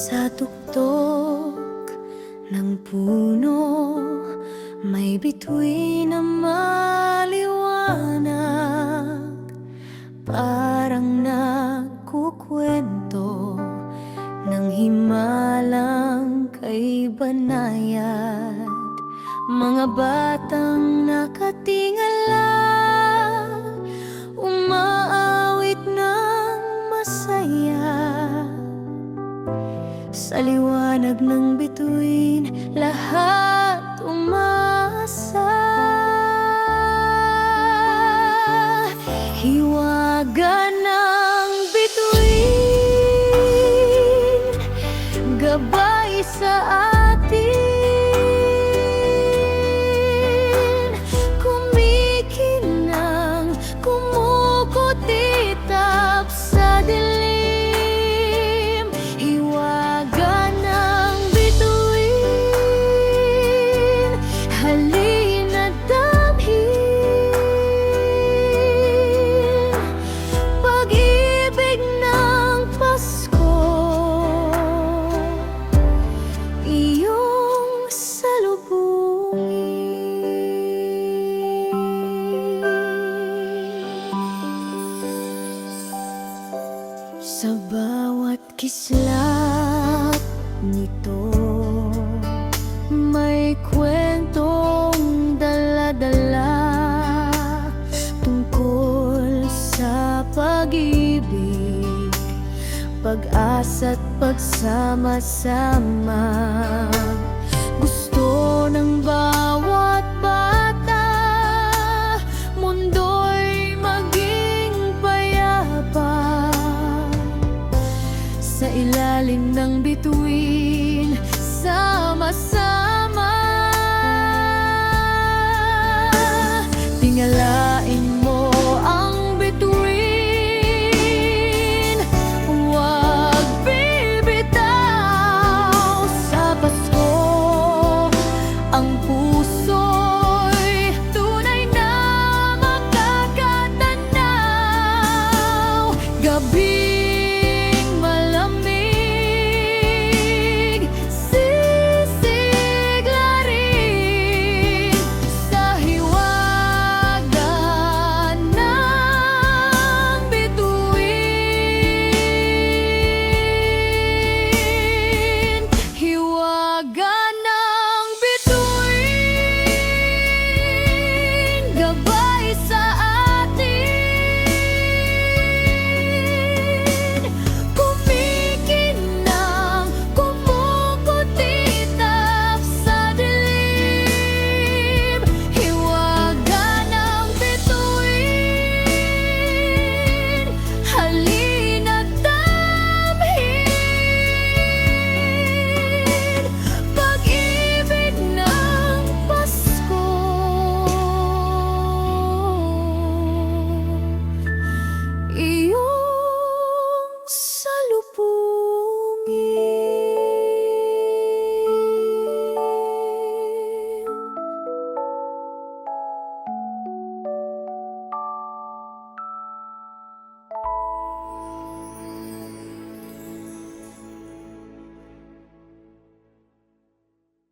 Sa tuktok ng puno may bituin na maliwanag, parang nagkukwento ng himalang kay banayad. Mga batang nakatingala, umaawit ng masaya. Sa liwanag ng bituin, lahat umasa. Hiwaga ng bituin, gabay sa atin. Kumikinang, kumukutitap sa dilim. Hiwaga ng bituin, halina't damhin pag-ibig ng Pasko, iyong salubungin. Sa bawat kislap nito may kwentong dala-dala tungkol sa pag-ibig, pag-asa't pagsama-sama. Gusto ng bawat bata, mundo'y maging payapa. Sa ilalim ng bituin, sama-sama. Tingala